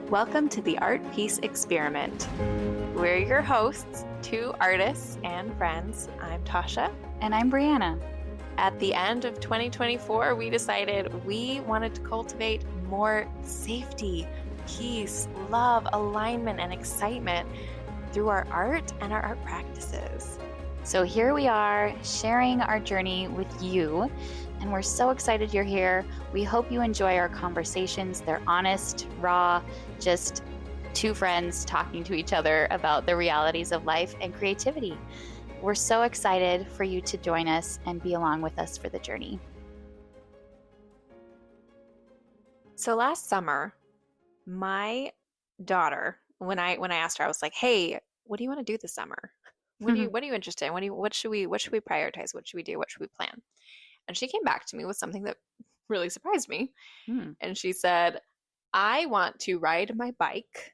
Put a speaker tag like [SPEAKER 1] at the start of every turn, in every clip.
[SPEAKER 1] Welcome to the Art Piece Experiment. We're your hosts, two artists and friends. I'm Tasha.
[SPEAKER 2] And I'm Brianna.
[SPEAKER 1] At the end of 2024, we decided we wanted to cultivate more safety, peace, love, alignment, and excitement through our art and our art practices.
[SPEAKER 2] So here we are sharing our journey with you, and we're so excited you're here. We hope you enjoy our conversations. They're honest, raw, just two friends talking to each other about the realities of life and creativity. We're so excited for you to join us and be along with us for the journey.
[SPEAKER 1] So last summer, my daughter, when I asked her, I was like, "Hey, what do you want to do this summer? What are you interested in? What should we prioritize? What should we do? What should we plan?" And she came back to me with something that really surprised me. And she said, "I want to ride my bike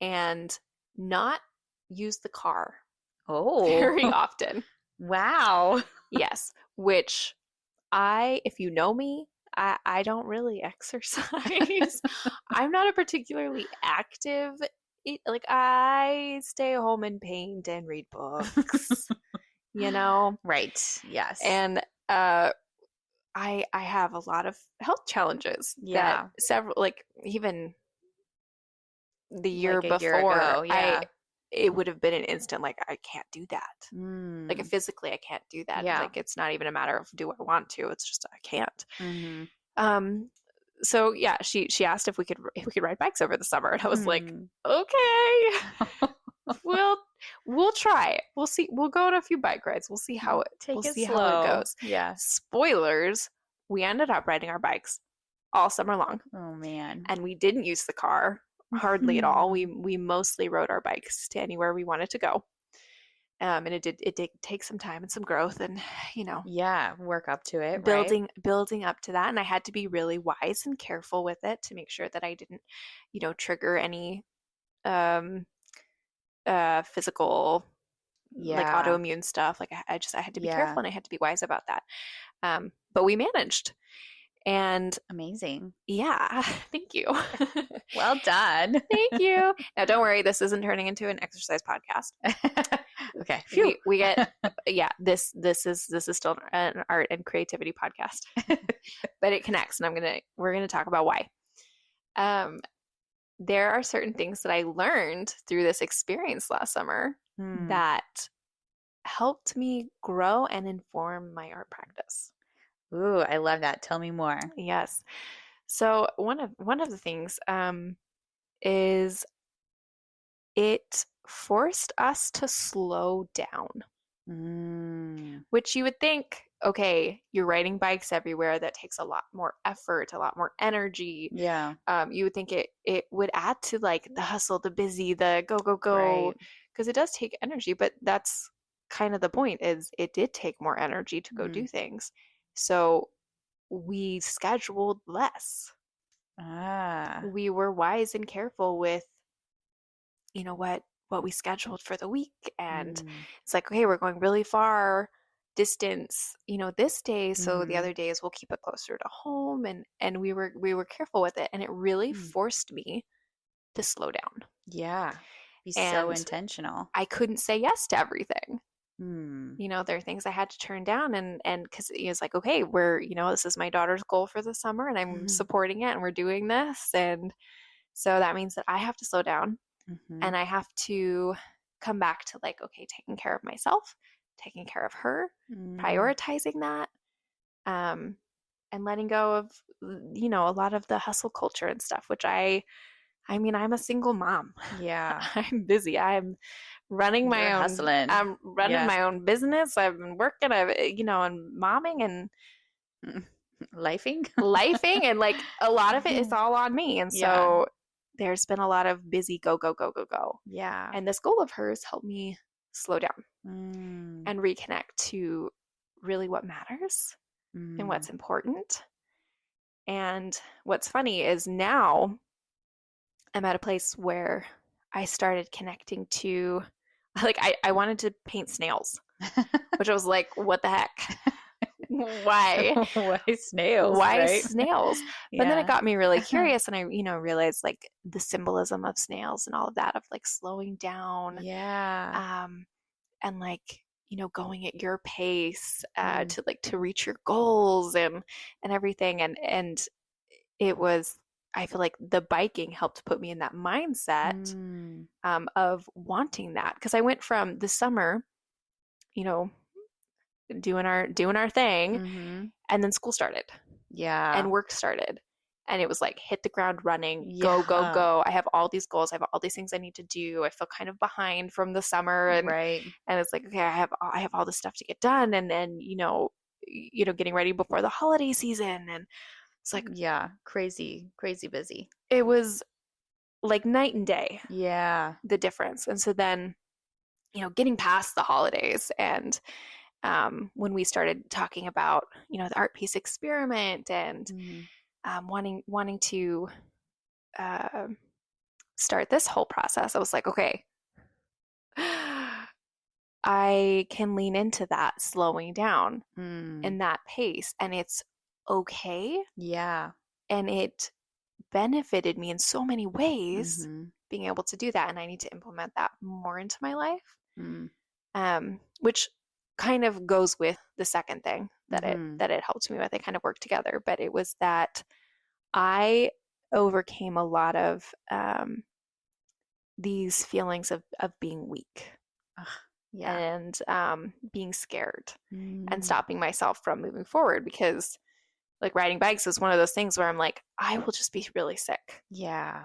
[SPEAKER 1] and not use the car very often."
[SPEAKER 2] Wow.
[SPEAKER 1] Yes, which if you know me, I don't really exercise. I'm not a particularly active, like I stay home and paint and read books, you know?
[SPEAKER 2] Right. Yes.
[SPEAKER 1] And I have a lot of health challenges.
[SPEAKER 2] Yeah.
[SPEAKER 1] That several, like even the year
[SPEAKER 2] Like a
[SPEAKER 1] before,
[SPEAKER 2] year ago, yeah.
[SPEAKER 1] it would have been an instant, like, I can't do that. Like
[SPEAKER 2] Mm.
[SPEAKER 1] physically, I can't do that.
[SPEAKER 2] Yeah.
[SPEAKER 1] Like it's not even a matter of do I want to. It's just I can't.
[SPEAKER 2] Mm-hmm.
[SPEAKER 1] So yeah, she asked if we could ride bikes over the summer, and I was like, okay, we'll try it. We'll see. We'll go on a few bike rides. We'll see how
[SPEAKER 2] Take it
[SPEAKER 1] how
[SPEAKER 2] slow.
[SPEAKER 1] it goes.
[SPEAKER 2] Yeah.
[SPEAKER 1] Spoilers: we ended up riding our bikes all summer long,
[SPEAKER 2] Oh man.
[SPEAKER 1] and we didn't use the car hardly at all. We mostly rode our bikes to anywhere we wanted to go. And it did take some time and some growth, and
[SPEAKER 2] Yeah, work up to it,
[SPEAKER 1] building up to that. And I had to be really wise and careful with it to make sure that I didn't, trigger any physical, like autoimmune stuff. Like I had to be careful, and I had to be wise about that. But we managed. And
[SPEAKER 2] amazing.
[SPEAKER 1] Yeah, thank you.
[SPEAKER 2] Well done.
[SPEAKER 1] Thank you. Now, don't worry, this isn't turning into an exercise podcast.
[SPEAKER 2] Okay.
[SPEAKER 1] We get this is still an art and creativity podcast. But it connects, and we're gonna talk about why. There are certain things that I learned through this experience last summer that helped me grow and inform my art practice.
[SPEAKER 2] Ooh, I love that. Tell me more.
[SPEAKER 1] Yes. So one of the things is it forced us to slow down. Which you would think, okay, you're riding bikes everywhere. That takes a lot more effort, a lot more energy.
[SPEAKER 2] Yeah.
[SPEAKER 1] You would think it would add to like the hustle, the busy, the go, because it does take energy. But that's kind of the point, is it did take more energy to go do things. So we scheduled less. We were wise and careful with, what we scheduled for the week. And it's like, okay, we're going really far distance, this day. So the other days we'll keep it closer to home. And we were careful with it. And it really forced me to slow down.
[SPEAKER 2] Yeah. Be so intentional.
[SPEAKER 1] I couldn't say yes to everything. There are things I had to turn down, and because it's like, okay, this is my daughter's goal for the summer, and I'm supporting it, and we're doing this. And so that means that I have to slow down, and I have to come back to like, okay, taking care of myself, taking care of her, prioritizing that, and letting go of, a lot of the hustle culture and stuff, which I'm a single mom.
[SPEAKER 2] Yeah.
[SPEAKER 1] I'm busy. I'm running my own
[SPEAKER 2] hustling.
[SPEAKER 1] I'm running my own business. I've been working, and momming and
[SPEAKER 2] lifing
[SPEAKER 1] and like a lot of it is all on me. And so there's been a lot of busy go.
[SPEAKER 2] Yeah.
[SPEAKER 1] And this goal of hers helped me slow down and reconnect to really what matters and what's important. And what's funny is now I'm at a place where I started connecting to, like, I wanted to paint snails, which I was like, what the heck? Why?
[SPEAKER 2] Why snails,
[SPEAKER 1] Why
[SPEAKER 2] right?
[SPEAKER 1] snails? But then it
[SPEAKER 2] Yeah.
[SPEAKER 1] got me really curious, and I, realized like the symbolism of snails and all of that, of like slowing down,
[SPEAKER 2] Yeah.
[SPEAKER 1] um, and like, going at your pace,
[SPEAKER 2] Mm.
[SPEAKER 1] to like to reach your goals and everything. And it was, I feel like the biking helped put me in that mindset,
[SPEAKER 2] Mm.
[SPEAKER 1] of wanting that, because I went from the summer, you know, doing our thing,
[SPEAKER 2] Mm-hmm.
[SPEAKER 1] and then school started
[SPEAKER 2] Yeah.
[SPEAKER 1] and work started. And it was like hit the ground running, go, go,
[SPEAKER 2] Yeah.
[SPEAKER 1] go. I have all these goals. I have all these things I need to do. I feel kind of behind from the summer,
[SPEAKER 2] Right.
[SPEAKER 1] and it's like, okay, I have all this stuff to get done, and then getting ready before the holiday season, and it's like
[SPEAKER 2] Yeah. Crazy, crazy busy.
[SPEAKER 1] it was like night and day,
[SPEAKER 2] Yeah.
[SPEAKER 1] the difference. And so then, getting past the holidays, and when we started talking about, the art piece experiment, and
[SPEAKER 2] Mm.
[SPEAKER 1] wanting to uh, start this whole process, I was like, okay, I can lean into that slowing down
[SPEAKER 2] Mm.
[SPEAKER 1] and that pace, and it's okay.
[SPEAKER 2] Yeah.
[SPEAKER 1] And it benefited me in so many ways,
[SPEAKER 2] Mm-hmm.
[SPEAKER 1] being able to do that. And I need to implement that more into my life,
[SPEAKER 2] Mm.
[SPEAKER 1] which kind of goes with the second thing that it
[SPEAKER 2] Mm-hmm.
[SPEAKER 1] that it helped me with. They kind of work together, but it was that I overcame a lot of these feelings of being weak,
[SPEAKER 2] Ugh. Yeah.
[SPEAKER 1] and being scared, and
[SPEAKER 2] Mm.
[SPEAKER 1] stopping myself from moving forward, because like riding bikes is one of those things where I'm like, I will just be really sick.
[SPEAKER 2] Yeah.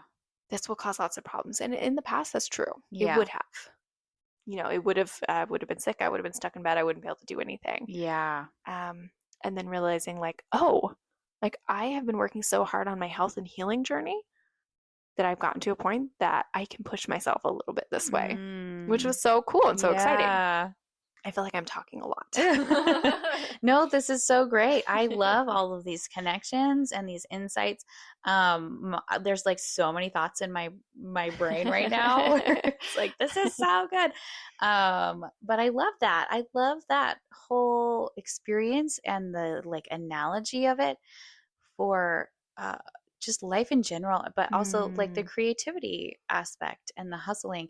[SPEAKER 1] This will cause lots of problems. And in the past, that's true. It
[SPEAKER 2] Yeah.
[SPEAKER 1] would have. It would have been sick. I would have been stuck in bed. I wouldn't be able to do anything.
[SPEAKER 2] Yeah.
[SPEAKER 1] And then realizing like, oh, like I have been working so hard on my health and healing journey that I've gotten to a point that I can push myself a little bit this way, which
[SPEAKER 2] Mm.
[SPEAKER 1] was so cool and so exciting.
[SPEAKER 2] Yeah.
[SPEAKER 1] I feel like I'm talking a lot.
[SPEAKER 2] No, this is so great. I love all of these connections and these insights. There's like so many thoughts in my brain right now. It's like this is so good. But I love that. I love that whole experience and the like analogy of it for just life in general, but also like the
[SPEAKER 1] Mm,
[SPEAKER 2] creativity aspect and the hustling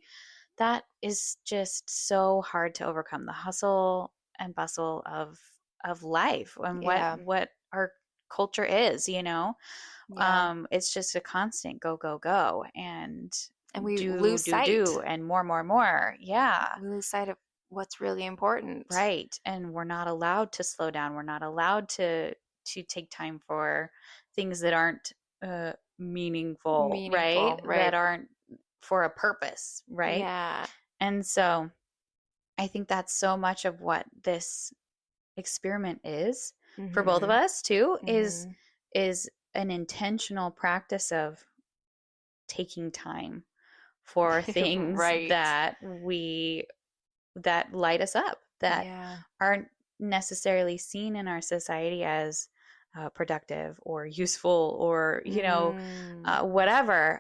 [SPEAKER 2] that is just so hard to overcome, the hustle and bustle of life and
[SPEAKER 1] yeah,
[SPEAKER 2] what our culture is,
[SPEAKER 1] yeah.
[SPEAKER 2] it's just a constant go go go and
[SPEAKER 1] And we
[SPEAKER 2] do
[SPEAKER 1] lose
[SPEAKER 2] do
[SPEAKER 1] sight.
[SPEAKER 2] do and more. Yeah.
[SPEAKER 1] We lose sight of what's really important.
[SPEAKER 2] Right. And we're not allowed to slow down. We're not allowed to take time for things that aren't meaningful, right?
[SPEAKER 1] Meaningful,
[SPEAKER 2] That
[SPEAKER 1] right?
[SPEAKER 2] aren't for a purpose, right?
[SPEAKER 1] Yeah.
[SPEAKER 2] And so I think that's so much of what this experiment is for both of
[SPEAKER 1] Mm-hmm.
[SPEAKER 2] us too,
[SPEAKER 1] Mm-hmm.
[SPEAKER 2] is an intentional practice of taking time for things
[SPEAKER 1] Right.
[SPEAKER 2] that light us up, that
[SPEAKER 1] Yeah.
[SPEAKER 2] aren't necessarily seen in our society as productive or useful or
[SPEAKER 1] Mm.
[SPEAKER 2] whatever,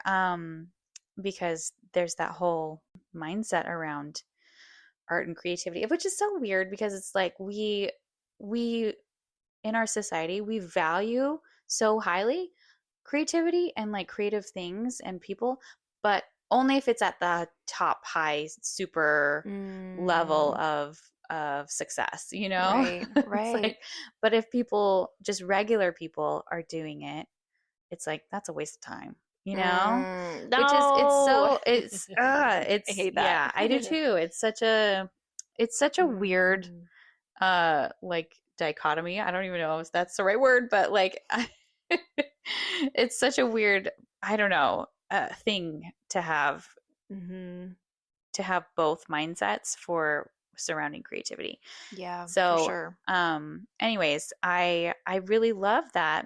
[SPEAKER 2] because there's that whole mindset around art and creativity, which is so weird because it's like we in our society we value so highly creativity and like creative things and people, but only if it's at the top high super level
[SPEAKER 1] Mm.
[SPEAKER 2] of success,
[SPEAKER 1] Right.
[SPEAKER 2] it's
[SPEAKER 1] Right.
[SPEAKER 2] like, but if people, just regular people are doing it, it's like that's a waste of time, which is
[SPEAKER 1] No. I
[SPEAKER 2] it's
[SPEAKER 1] hate that.
[SPEAKER 2] yeah, I do too. It's such a weird
[SPEAKER 1] Mm.
[SPEAKER 2] like dichotomy. I don't even know if that's the right word, but like it's such a weird, I don't know, thing
[SPEAKER 1] Mm-hmm.
[SPEAKER 2] to have both mindsets for surrounding creativity.
[SPEAKER 1] Yeah, for
[SPEAKER 2] So,
[SPEAKER 1] sure.
[SPEAKER 2] anyways, I really love that,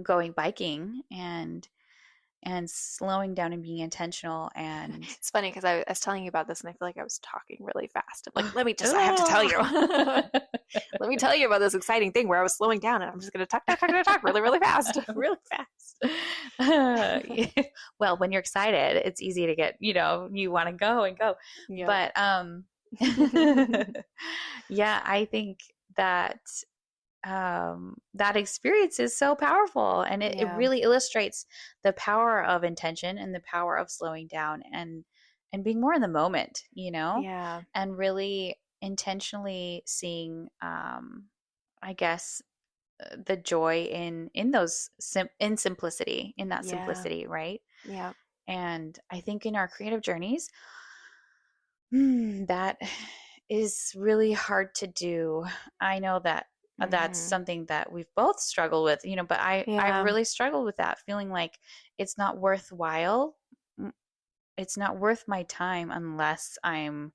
[SPEAKER 2] going biking and slowing down and being intentional and
[SPEAKER 1] It's funny because I was telling you about this, and I feel like I was talking really fast. I'm like, I have to tell you. Let me tell you about this exciting thing where I was slowing down, and I'm just going to talk really, really fast.
[SPEAKER 2] really fast. Yeah. Well, when you're excited, it's easy to get, you want to go and go.
[SPEAKER 1] Yeah.
[SPEAKER 2] But yeah, I think that that experience is so powerful, and it
[SPEAKER 1] Yeah.
[SPEAKER 2] really illustrates the power of intention and the power of slowing down and being more in the moment,
[SPEAKER 1] Yeah.
[SPEAKER 2] and really intentionally seeing I guess the joy in those in simplicity, in that
[SPEAKER 1] Yeah.
[SPEAKER 2] simplicity, right?
[SPEAKER 1] Yeah.
[SPEAKER 2] And I think in our creative journeys, that is really hard to do. I know that that's
[SPEAKER 1] Hmm.
[SPEAKER 2] something that we've both struggled with, but I've
[SPEAKER 1] Yeah.
[SPEAKER 2] really struggled with that, feeling like it's not worthwhile. Mm, It's not worth my time unless I'm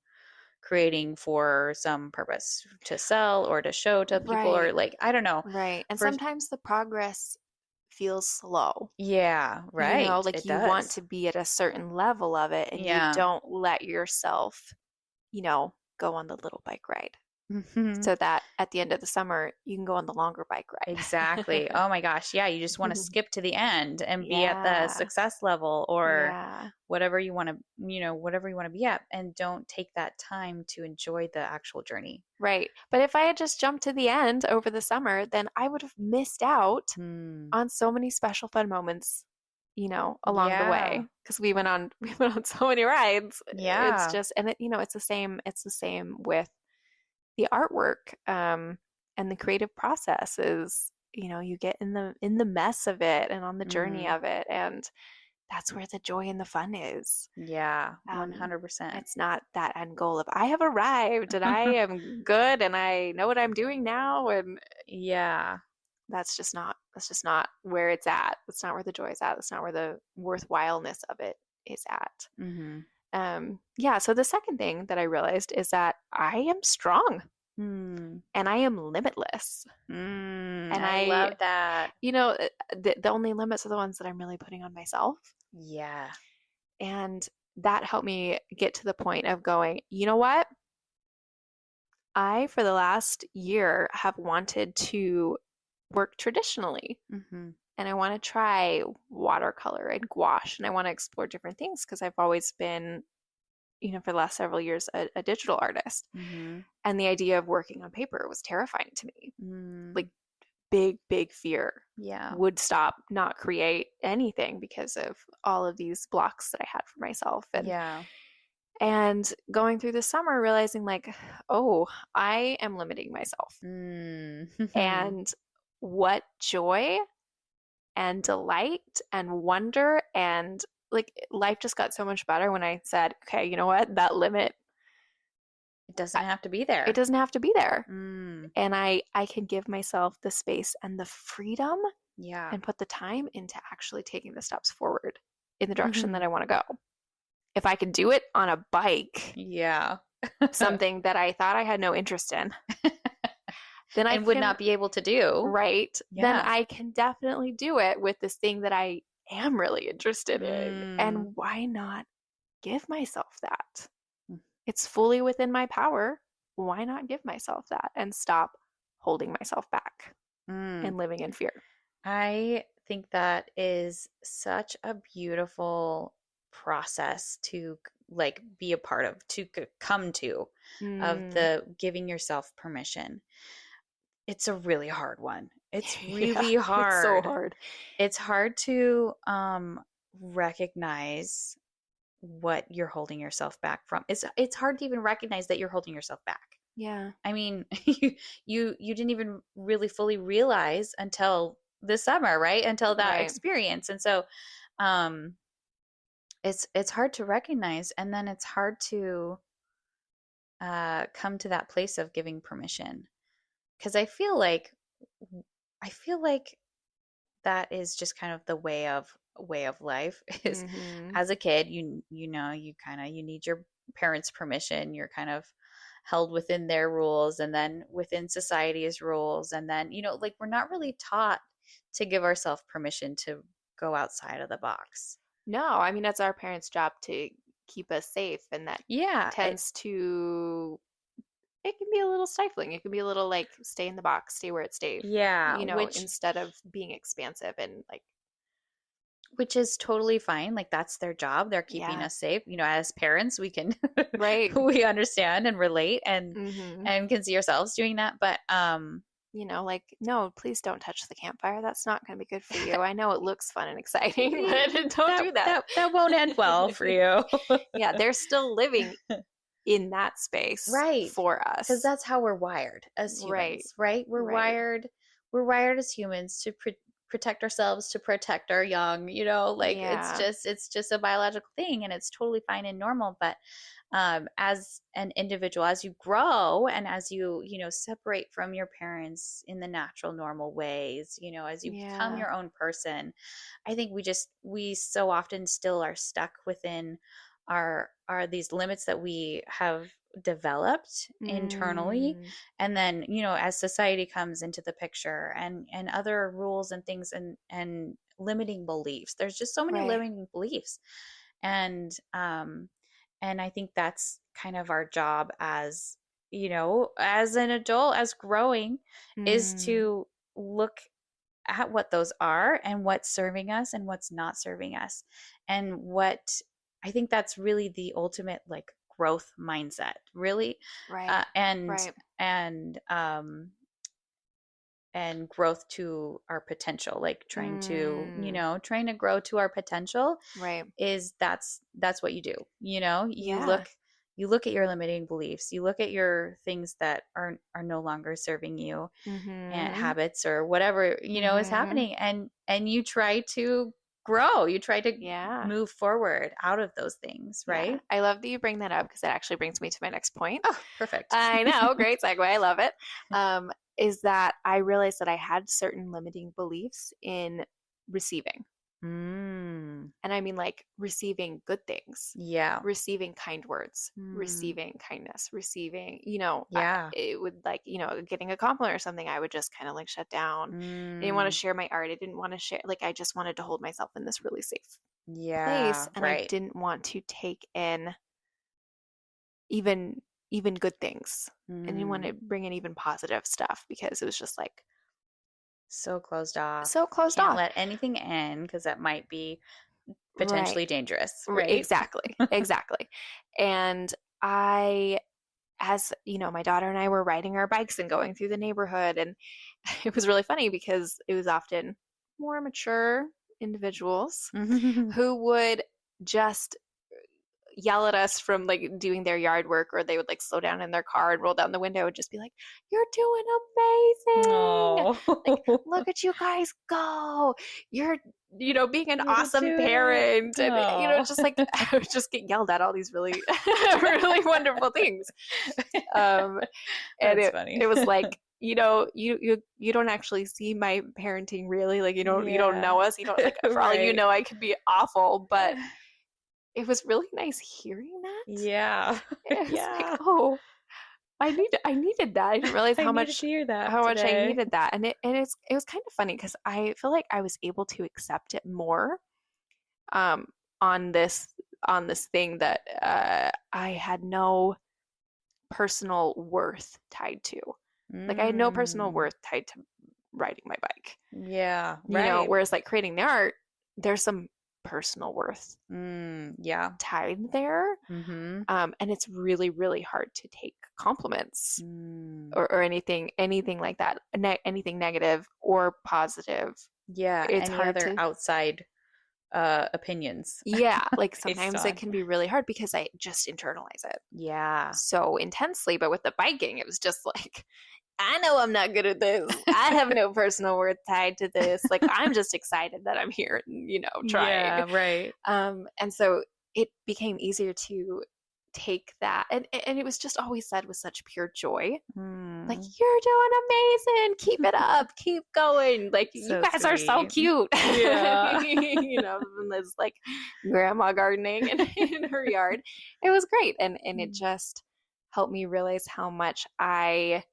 [SPEAKER 2] creating for some purpose to sell or to show to people, or
[SPEAKER 1] Right.
[SPEAKER 2] like, I don't know.
[SPEAKER 1] Right. And
[SPEAKER 2] For
[SPEAKER 1] sometimes the progress feels slow.
[SPEAKER 2] Yeah, right.
[SPEAKER 1] Like
[SPEAKER 2] It
[SPEAKER 1] you want
[SPEAKER 2] does.
[SPEAKER 1] to be at a certain level of it and you
[SPEAKER 2] Yeah.
[SPEAKER 1] don't let yourself, go on the little bike ride
[SPEAKER 2] Hmm.
[SPEAKER 1] so that at the end of the summer you can go on the longer bike
[SPEAKER 2] Exactly.
[SPEAKER 1] ride.
[SPEAKER 2] Oh my gosh. Yeah. You just want to skip to the end and be at the
[SPEAKER 1] Yeah.
[SPEAKER 2] success level, or
[SPEAKER 1] Yeah.
[SPEAKER 2] whatever you want to, whatever you want to be at, and don't take that time to enjoy the actual journey.
[SPEAKER 1] Right. But if I had just jumped to the end over the summer, then I would have missed out
[SPEAKER 2] Hmm.
[SPEAKER 1] on so many special fun moments, along the
[SPEAKER 2] Yeah.
[SPEAKER 1] way because we went on so many rides. It's
[SPEAKER 2] Yeah.
[SPEAKER 1] just and it's the same with the artwork and the creative process is, you get in the mess of it and on the journey
[SPEAKER 2] Mm.
[SPEAKER 1] of it, and that's where the joy and the fun is.
[SPEAKER 2] Yeah.
[SPEAKER 1] Um,
[SPEAKER 2] 100%.
[SPEAKER 1] it's not that end goal of I have arrived and I am good and I know what I'm doing now, and
[SPEAKER 2] Yeah.
[SPEAKER 1] that's just not where it's at. That's not where the joy is at. That's not where the worthwhileness of it is at.
[SPEAKER 2] Mm-hmm.
[SPEAKER 1] Yeah, so the second thing that I realized is that I am strong
[SPEAKER 2] Hmm.
[SPEAKER 1] and I am limitless. And
[SPEAKER 2] I love that.
[SPEAKER 1] the only limits are the ones that I'm really putting on myself.
[SPEAKER 2] Yeah.
[SPEAKER 1] And that helped me get to the point of going, you know what? I, for the last year, have wanted to work traditionally.
[SPEAKER 2] Mm-hmm.
[SPEAKER 1] And I want to try watercolor and gouache. And I want to explore different things because I've always been, for the last several years, a digital artist.
[SPEAKER 2] Mm-hmm.
[SPEAKER 1] And the idea of working on paper was terrifying to me.
[SPEAKER 2] Mm.
[SPEAKER 1] Like, big, big fear.
[SPEAKER 2] Yeah.
[SPEAKER 1] Would stop, not create anything because of all of these blocks that I had for myself.
[SPEAKER 2] Yeah.
[SPEAKER 1] And going through the summer, realizing like, oh, I am limiting myself.
[SPEAKER 2] Mm.
[SPEAKER 1] And what joy and delight and wonder and like life just got so much better when I said, okay, you know what? That limit,
[SPEAKER 2] It doesn't
[SPEAKER 1] I-
[SPEAKER 2] have to be
[SPEAKER 1] it
[SPEAKER 2] there.
[SPEAKER 1] doesn't have to be there.
[SPEAKER 2] Mm.
[SPEAKER 1] And I can give myself the space and the freedom
[SPEAKER 2] Yeah.
[SPEAKER 1] and put the time into actually taking the steps forward in the direction that I want to go. If I could do it on a bike,
[SPEAKER 2] Yeah.
[SPEAKER 1] something that I thought I had no interest in, then I
[SPEAKER 2] And would
[SPEAKER 1] can,
[SPEAKER 2] not be able to do.
[SPEAKER 1] right, then
[SPEAKER 2] Yeah.
[SPEAKER 1] I can definitely do it with this thing that I am really interested in.
[SPEAKER 2] Mm.
[SPEAKER 1] And why not give myself that?
[SPEAKER 2] Mm.
[SPEAKER 1] It's fully within my power. Why not give myself that and stop holding myself back
[SPEAKER 2] Mm.
[SPEAKER 1] and living in fear?
[SPEAKER 2] I think that is such a beautiful process to like be a part of, to come to, of
[SPEAKER 1] Mm,
[SPEAKER 2] the giving yourself permission. It's a really hard one. It's
[SPEAKER 1] yeah,
[SPEAKER 2] really
[SPEAKER 1] it's so
[SPEAKER 2] hard.
[SPEAKER 1] hard.
[SPEAKER 2] It's hard to recognize what you're holding yourself back from. It's hard to even recognize that you're holding yourself back.
[SPEAKER 1] Yeah,
[SPEAKER 2] I mean, you didn't even really fully realize until this summer, right? Until that
[SPEAKER 1] right.
[SPEAKER 2] experience. And so um it's hard to recognize, and then it's hard to come to that place of giving permission, because I feel like that is just kind of the way of life is.
[SPEAKER 1] Mm-hmm.
[SPEAKER 2] As a kid, you kind of you need your parents' permission. You're kind of held within their rules, and then within society's rules, and then like we're not really taught to give ourselves permission to go outside of the box.
[SPEAKER 1] No, I mean, it's our parents' job to keep us safe, and that
[SPEAKER 2] Yeah,
[SPEAKER 1] tends to, it can be a little stifling. It can be a little like, stay in the box, stay where it's safe,
[SPEAKER 2] yeah, which
[SPEAKER 1] instead of being expansive and like
[SPEAKER 2] Which is totally fine. Like that's their job. They're keeping
[SPEAKER 1] Yeah.
[SPEAKER 2] us safe. As parents, we can
[SPEAKER 1] Right.
[SPEAKER 2] we understand and relate
[SPEAKER 1] Mm-hmm.
[SPEAKER 2] and can see ourselves doing that. But
[SPEAKER 1] Like, no, please don't touch the campfire. That's not going to be good for you. I know it looks fun and exciting, but don't
[SPEAKER 2] that
[SPEAKER 1] do that.
[SPEAKER 2] that won't end well for you.
[SPEAKER 1] Yeah, they're still living in that space
[SPEAKER 2] Right.
[SPEAKER 1] for
[SPEAKER 2] Because
[SPEAKER 1] us.
[SPEAKER 2] that's how we're wired as
[SPEAKER 1] Right.
[SPEAKER 2] humans, right?
[SPEAKER 1] Right.
[SPEAKER 2] We're wired as humans to protect ourselves, to protect our young, like
[SPEAKER 1] Yeah.
[SPEAKER 2] it's just a biological thing, and it's totally fine and normal. But as an individual, as you grow and as you separate from your parents in the natural normal ways, as you become
[SPEAKER 1] Yeah.
[SPEAKER 2] your own person, I think we so often still are stuck within our these limits that we have developed internally.
[SPEAKER 1] Mm.
[SPEAKER 2] And then as society comes into the picture, and other rules and things, and limiting beliefs, there's just so many
[SPEAKER 1] Right.
[SPEAKER 2] limiting beliefs. And I think that's kind of our job as an adult, as growing, is
[SPEAKER 1] Mm.
[SPEAKER 2] to look at what those are, and what's serving us and what's not serving us. And what I think that's really the ultimate, like, growth mindset, really.
[SPEAKER 1] Right.
[SPEAKER 2] And
[SPEAKER 1] Right.
[SPEAKER 2] and growth to our potential, like
[SPEAKER 1] Mm.
[SPEAKER 2] trying to grow to our potential,
[SPEAKER 1] Right.
[SPEAKER 2] is that's what you do. You
[SPEAKER 1] Yeah.
[SPEAKER 2] look at your limiting beliefs, you look at your things that are no longer serving you, and
[SPEAKER 1] Mm-hmm.
[SPEAKER 2] habits or whatever is
[SPEAKER 1] Mm-hmm.
[SPEAKER 2] happening, and you try to grow, you try to
[SPEAKER 1] Yeah.
[SPEAKER 2] move forward out of those things,
[SPEAKER 1] Yeah.
[SPEAKER 2] right?
[SPEAKER 1] I love that you bring that up because it actually brings me to my next point.
[SPEAKER 2] Oh, perfect.
[SPEAKER 1] I know, great segue. I love it. Is that I realized that I had certain limiting beliefs in receiving.
[SPEAKER 2] Mm,
[SPEAKER 1] And I mean, like, receiving good things,
[SPEAKER 2] yeah.
[SPEAKER 1] receiving kind words,
[SPEAKER 2] Mm,
[SPEAKER 1] receiving kindness, receiving,
[SPEAKER 2] yeah.
[SPEAKER 1] it would, like, getting a compliment or something, I would just kind of like shut down. I didn't want to
[SPEAKER 2] Mm,
[SPEAKER 1] share my art. I didn't want to share, like, I just wanted to hold myself in this really safe place.
[SPEAKER 2] yeah,
[SPEAKER 1] And I
[SPEAKER 2] right.
[SPEAKER 1] didn't want to take in even even good things. I didn't want
[SPEAKER 2] Mm,
[SPEAKER 1] to bring in even positive stuff because it was just like
[SPEAKER 2] so closed off.
[SPEAKER 1] so closed
[SPEAKER 2] Can't
[SPEAKER 1] off.
[SPEAKER 2] let anything in because that might be
[SPEAKER 1] Right.
[SPEAKER 2] potentially dangerous, right?
[SPEAKER 1] Exactly. Exactly. And I, as my daughter and I were riding our bikes and going through the neighborhood, and it was really funny because it was often more mature individuals who would just yell at us from, like, doing their yard work, or they would, like, slow down in their car and roll down the window and just be like, "You're doing amazing.
[SPEAKER 2] Oh,
[SPEAKER 1] Like, look at you guys go. You're, being an
[SPEAKER 2] you're
[SPEAKER 1] awesome
[SPEAKER 2] doing it.
[SPEAKER 1] parent." And,
[SPEAKER 2] Oh,
[SPEAKER 1] just like I would just get yelled at all these really, really wonderful things. Um, and
[SPEAKER 2] that's
[SPEAKER 1] it
[SPEAKER 2] funny.
[SPEAKER 1] was like, you don't actually see my parenting really. Like, you don't
[SPEAKER 2] Yeah,
[SPEAKER 1] know us. You don't, like, for all you
[SPEAKER 2] right.
[SPEAKER 1] know, I could be awful, but it was really nice hearing that.
[SPEAKER 2] Yeah,
[SPEAKER 1] It was like,
[SPEAKER 2] yeah.
[SPEAKER 1] oh, I needed that. I didn't realize
[SPEAKER 2] I
[SPEAKER 1] how
[SPEAKER 2] needed
[SPEAKER 1] much
[SPEAKER 2] to hear that
[SPEAKER 1] how much I
[SPEAKER 2] today.
[SPEAKER 1] needed that. And it was kind of funny because I feel like I was able to accept it more, um on this thing that I had no personal worth tied to. Like, I had no personal
[SPEAKER 2] Mm,
[SPEAKER 1] worth tied to riding my bike.
[SPEAKER 2] yeah, right.
[SPEAKER 1] Whereas, like, creating the art, there's some personal worth
[SPEAKER 2] Yeah.
[SPEAKER 1] tied there.
[SPEAKER 2] Mm-hmm.
[SPEAKER 1] And it's really, really hard to take compliments,
[SPEAKER 2] Mm.
[SPEAKER 1] or anything like that, anything negative or positive.
[SPEAKER 2] Yeah,
[SPEAKER 1] It's
[SPEAKER 2] any
[SPEAKER 1] hard
[SPEAKER 2] other
[SPEAKER 1] to,
[SPEAKER 2] outside opinions
[SPEAKER 1] yeah, like,
[SPEAKER 2] based
[SPEAKER 1] sometimes it
[SPEAKER 2] on.
[SPEAKER 1] can be really hard because I just internalize it
[SPEAKER 2] Yeah.
[SPEAKER 1] so intensely. But with the biking, it was just like, I know I'm not good at this. I have no personal worth tied to this. Like, I'm just excited that I'm here and, trying.
[SPEAKER 2] Yeah, right.
[SPEAKER 1] And so it became easier to take that, and it was just always said with such pure joy. Like,
[SPEAKER 2] Mm.
[SPEAKER 1] "You're doing amazing. Keep it up. Keep going. Like, you
[SPEAKER 2] So
[SPEAKER 1] guys are so
[SPEAKER 2] sweet.
[SPEAKER 1] cute."
[SPEAKER 2] Yeah.
[SPEAKER 1] And there's, like, grandma gardening in her yard. It was great, and it
[SPEAKER 2] Mm.
[SPEAKER 1] just helped me realize how much I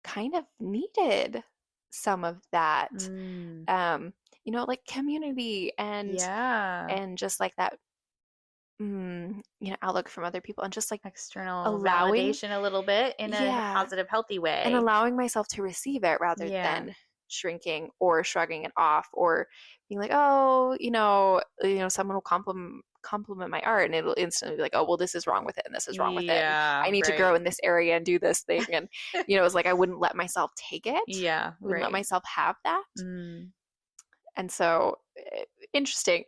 [SPEAKER 1] kind of needed some of that,
[SPEAKER 2] Mm.
[SPEAKER 1] um, like, community,
[SPEAKER 2] Yeah.
[SPEAKER 1] and just like that, outlook from other people, and just like
[SPEAKER 2] External
[SPEAKER 1] allowing,
[SPEAKER 2] validation a little bit in a
[SPEAKER 1] yeah,
[SPEAKER 2] positive, healthy
[SPEAKER 1] and
[SPEAKER 2] way.
[SPEAKER 1] allowing myself to receive it rather
[SPEAKER 2] Yeah.
[SPEAKER 1] than shrinking or shrugging it off or being like, oh, someone will compliment my art and it'll instantly be like, oh, well, this is wrong with it and this is wrong with it. And
[SPEAKER 2] Yeah,
[SPEAKER 1] I need to
[SPEAKER 2] right.
[SPEAKER 1] grow in this area and do this thing. And, it was like I wouldn't let myself take it.
[SPEAKER 2] Yeah,
[SPEAKER 1] I wouldn't let
[SPEAKER 2] right.
[SPEAKER 1] myself have that.
[SPEAKER 2] Mm.
[SPEAKER 1] And so interesting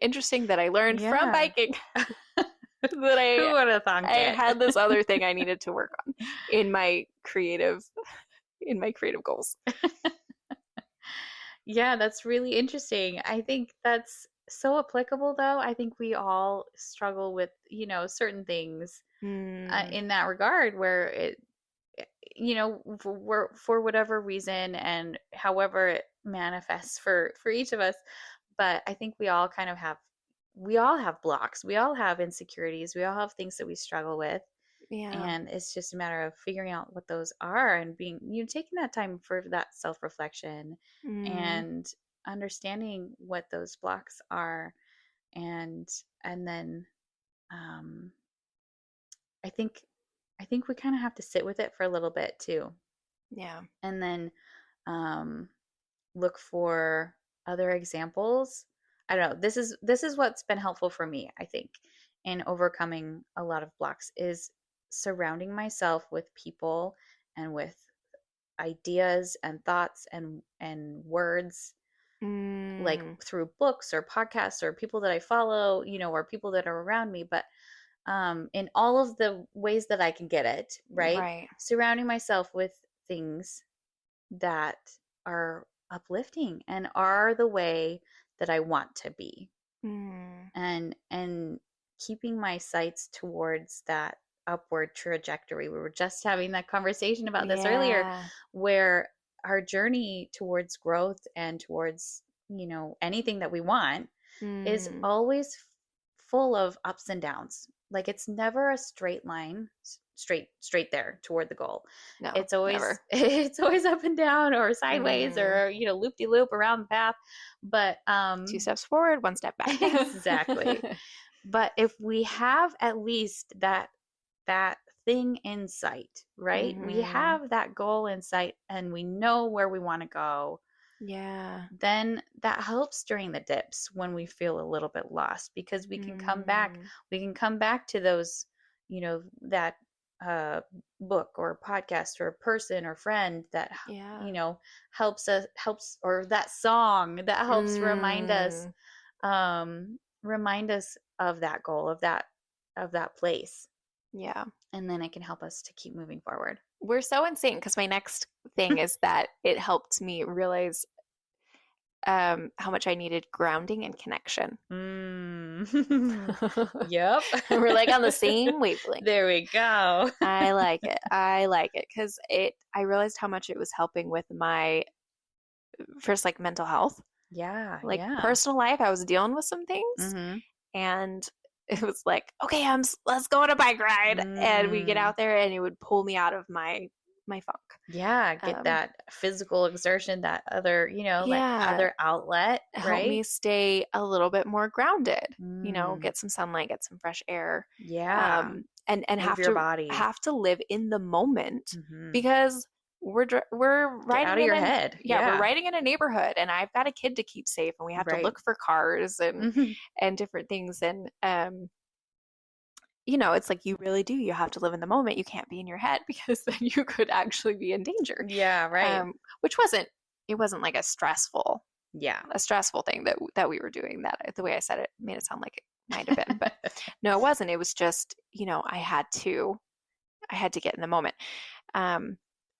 [SPEAKER 1] that I learned from
[SPEAKER 2] Yeah.
[SPEAKER 1] biking that
[SPEAKER 2] Who would have thunk
[SPEAKER 1] I
[SPEAKER 2] it?
[SPEAKER 1] had this other thing I needed to work on in my creative goals.
[SPEAKER 2] Yeah, that's really interesting. I think that's so applicable, though. I think we all struggle with, certain things in that regard where for whatever reason and however it manifests for each of us. But I think we all have blocks. We all have insecurities. We all have things that we struggle with.
[SPEAKER 1] Yeah.
[SPEAKER 2] And it's just a matter of figuring out what those are and being, taking that time for that self-reflection and understanding what those blocks are. And then I think we kind of have to sit with it for a little bit too.
[SPEAKER 1] Yeah.
[SPEAKER 2] And then look for other examples. I don't know. This is what's been helpful for me, I think, in overcoming a lot of blocks is surrounding myself with people and with ideas and thoughts and words like through books or podcasts or people that I follow, or people that are around me, but in all of the ways that I can get it, right?
[SPEAKER 1] Right.
[SPEAKER 2] Surrounding myself with things that are uplifting and are the way that I want to be. And keeping my sights towards that upward trajectory. We were just having that conversation about this earlier, where our journey towards growth and towards, anything that we want is always full of ups and downs. Like it's never a straight line, straight there toward the goal.
[SPEAKER 1] No,
[SPEAKER 2] it's always
[SPEAKER 1] never.
[SPEAKER 2] It's always up and down or sideways or loop-de-loop around the path. But
[SPEAKER 1] 2 steps forward, 1 step back.
[SPEAKER 2] Exactly. But if we have at least that thing in sight, right? We have that goal in sight and we know where we want to go.
[SPEAKER 1] Yeah.
[SPEAKER 2] Then that helps during the dips when we feel a little bit lost because we can come back. We can come back to those, that book or podcast or person or friend that, helps or that song that helps remind us of that goal, of that place.
[SPEAKER 1] Yeah.
[SPEAKER 2] And then it can help us to keep moving forward.
[SPEAKER 1] We're so insane because my next thing is that it helped me realize how much I needed grounding and connection.
[SPEAKER 2] Yep.
[SPEAKER 1] We're like on the same wavelength.
[SPEAKER 2] There we go.
[SPEAKER 1] I like it because I realized how much it was helping with my first like mental health.
[SPEAKER 2] Yeah.
[SPEAKER 1] Like personal life, I was dealing with some things and it was like, okay, let's go on a bike ride. And we get out there and it would pull me out of my funk.
[SPEAKER 2] Yeah. Get that physical exertion, that other, like other outlet.
[SPEAKER 1] Help me stay a little bit more grounded, get some sunlight, get some fresh air.
[SPEAKER 2] Yeah.
[SPEAKER 1] And
[SPEAKER 2] have your body.
[SPEAKER 1] Have to live in the moment because we're riding
[SPEAKER 2] out of your head.
[SPEAKER 1] Yeah, we're riding in a neighborhood and I've got a kid to keep safe and we have to look for cars and different things. And, it's like you really do. You have to live in the moment. You can't be in your head because then you could actually be in danger.
[SPEAKER 2] Yeah, right.
[SPEAKER 1] Which it wasn't like a stressful thing that we were doing. That the way I said it made it sound like it might have been, but no, it wasn't. It was just, I had to get in the moment.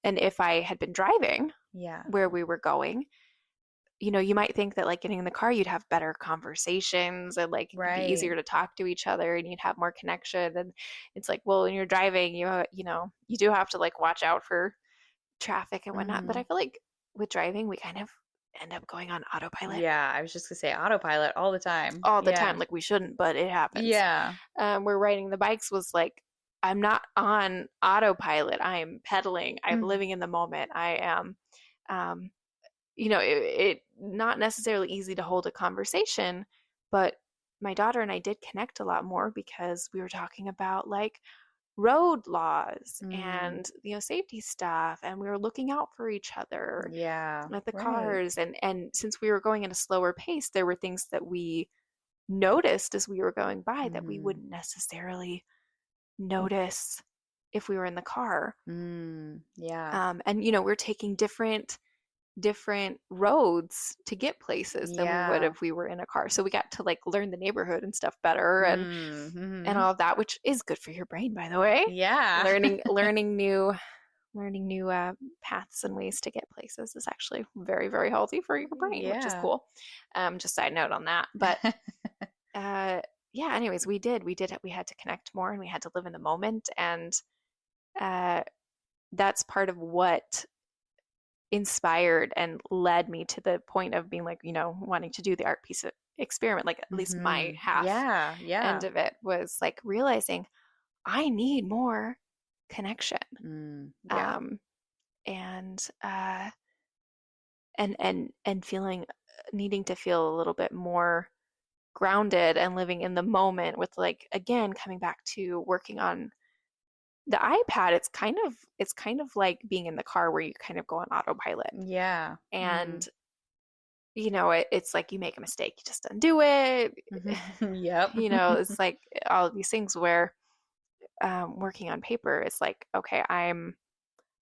[SPEAKER 1] And if I had been driving where we were going, you might think that like getting in the car, you'd have better conversations and like it'd be easier to talk to each other and you'd have more connection. And it's like, well, when you're driving, you do have to like watch out for traffic and whatnot. But I feel like with driving, we kind of end up going on autopilot.
[SPEAKER 2] Yeah, I was just gonna say autopilot all the time.
[SPEAKER 1] All the time. Like we shouldn't, but it happens.
[SPEAKER 2] Yeah.
[SPEAKER 1] Where riding the bikes was like, I'm not on autopilot. I am pedaling. I'm living in the moment. I am, it not necessarily easy to hold a conversation, but my daughter and I did connect a lot more because we were talking about like road laws
[SPEAKER 2] Mm.
[SPEAKER 1] and, safety stuff. And we were looking out for each other
[SPEAKER 2] Yeah.
[SPEAKER 1] at the
[SPEAKER 2] Right.
[SPEAKER 1] cars. And since we were going at a slower pace, there were things that we noticed as we were going by that we
[SPEAKER 2] Mm-hmm.
[SPEAKER 1] wouldn't necessarily notice if we were in the car.
[SPEAKER 2] Yeah.
[SPEAKER 1] And we're taking different roads to get places than we would
[SPEAKER 2] Yeah.
[SPEAKER 1] if we were in a car. So we got to like learn the neighborhood and stuff better, and
[SPEAKER 2] Mm-hmm.
[SPEAKER 1] all of that, which is good for your brain, by the way.
[SPEAKER 2] Yeah.
[SPEAKER 1] Learning new paths and ways to get places is actually very, very healthy for your brain, which is
[SPEAKER 2] Yeah.
[SPEAKER 1] cool. Just side note on that. But yeah, anyways, we had to connect more, and we had to live in the moment. And uh, that's part of what inspired and led me to the point of being like, wanting to do the art piece experiment. Like, at least my half
[SPEAKER 2] Yeah.
[SPEAKER 1] end
[SPEAKER 2] Yeah.
[SPEAKER 1] of it was like realizing I need more connection.
[SPEAKER 2] Yeah.
[SPEAKER 1] Um, and and feeling, needing to feel a little bit more grounded and living in the moment, with, like, again, coming back to working on the iPad. It's kind of like being in the car, where you kind of go on autopilot.
[SPEAKER 2] Yeah.
[SPEAKER 1] And it's like you make a mistake, you just undo it.
[SPEAKER 2] Yep.
[SPEAKER 1] It's like all of these things where, working on paper, it's like, okay, I'm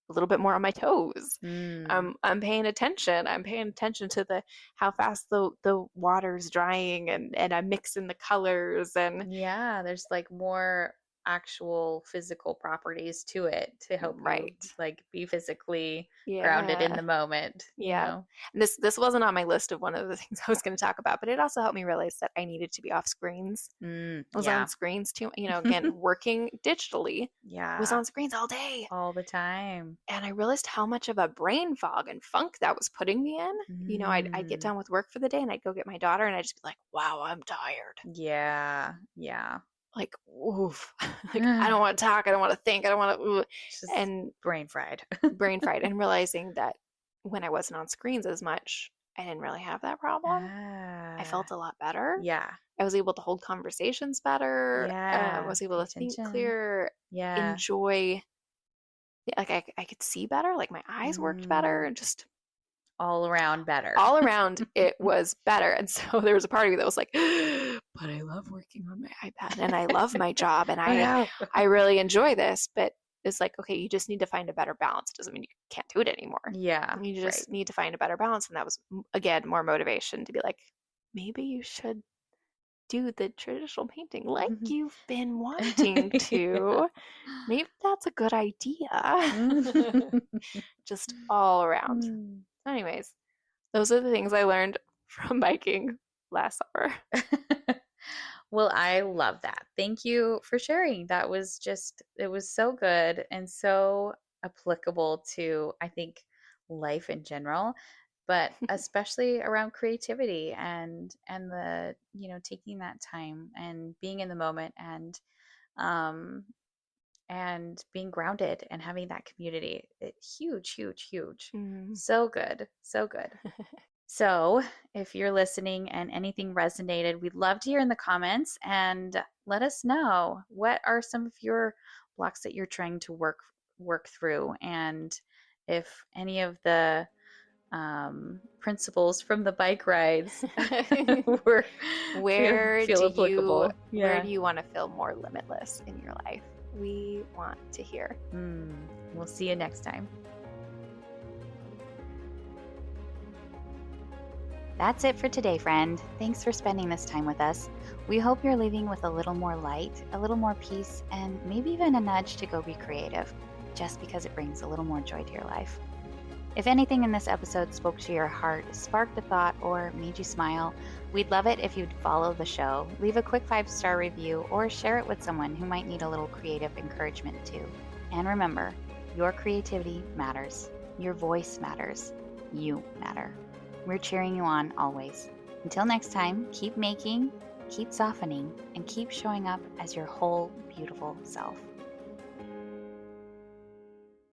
[SPEAKER 1] a little bit more on my toes.
[SPEAKER 2] Mm.
[SPEAKER 1] I'm paying attention. I'm paying attention to the how fast the water's drying, and I'm mixing the colors. And
[SPEAKER 2] Yeah, there's like more actual physical properties to it to help you
[SPEAKER 1] right.
[SPEAKER 2] like be physically grounded in
[SPEAKER 1] Yeah.
[SPEAKER 2] the moment, you
[SPEAKER 1] Yeah.
[SPEAKER 2] know?
[SPEAKER 1] And this wasn't on my list of one of the things I was going to talk about, but it also helped me realize that I needed to be off screens. I was on
[SPEAKER 2] Yeah.
[SPEAKER 1] screens too, again, working digitally, was
[SPEAKER 2] Yeah.
[SPEAKER 1] on screens all day.
[SPEAKER 2] All the time.
[SPEAKER 1] And I realized how much of a brain fog and funk that was putting me in. I'd get
[SPEAKER 2] Mm.
[SPEAKER 1] done with work for the day, and I'd go get my daughter, and I'd just be like, wow, I'm tired.
[SPEAKER 2] Yeah. Yeah.
[SPEAKER 1] Like, oof. Like, I don't want to talk. I don't want to think. I don't want to.
[SPEAKER 2] Just
[SPEAKER 1] And
[SPEAKER 2] brain fried.
[SPEAKER 1] brain fried, and realizing that when I wasn't on screens as much, I didn't really have that problem. I
[SPEAKER 2] Ah.
[SPEAKER 1] felt a lot better.
[SPEAKER 2] Yeah.
[SPEAKER 1] I was able to hold conversations better.
[SPEAKER 2] Yeah.
[SPEAKER 1] Was able
[SPEAKER 2] Pay
[SPEAKER 1] to think
[SPEAKER 2] attention.
[SPEAKER 1] clearer,
[SPEAKER 2] Yeah.
[SPEAKER 1] enjoy. Like, I could see better. Like, my eyes worked better,
[SPEAKER 2] Mm.
[SPEAKER 1] and just
[SPEAKER 2] All around better.
[SPEAKER 1] all around it was better. And so there was a part of me that was like, but I love working on my iPad, and I love my job, and
[SPEAKER 2] I know.
[SPEAKER 1] I really enjoy this. But it's like, okay, you just need to find a better balance. It doesn't mean you can't do it anymore.
[SPEAKER 2] Yeah.
[SPEAKER 1] You
[SPEAKER 2] Right.
[SPEAKER 1] just need to find a better balance. And that was, again, more motivation to be like, maybe you should do the traditional painting like you've been wanting to. Maybe that's a good idea. Just all around. So anyways, those are the things I learned from biking last summer.
[SPEAKER 2] Well, I love that. Thank you for sharing. It was so good and so applicable to, I think, life in general, but especially around creativity and taking that time and being in the moment um and being grounded and having that community. Huge, huge, huge.
[SPEAKER 1] Mm.
[SPEAKER 2] So good. So good. So, if you're listening and anything resonated, we'd love to hear in the comments and let us know what are some of your blocks that you're trying to work through, and if any of the principles from the bike rides were feel applicable.
[SPEAKER 1] Where
[SPEAKER 2] Yeah.
[SPEAKER 1] do you want to feel more limitless in your life? We want to hear.
[SPEAKER 2] We'll see you next time. That's it for today, friend. Thanks for spending this time with us. We hope you're leaving with a little more light, a little more peace, and maybe even a nudge to go be creative, just because it brings a little more joy to your life. If anything in this episode spoke to your heart, sparked a thought, or made you smile, we'd love it if you'd follow the show, leave a quick 5-star review, or share it with someone who might need a little creative encouragement too. And remember, your creativity matters. Your voice matters. You matter. We're cheering you on always. Until next time, keep making, keep softening, and keep showing up as your whole beautiful self.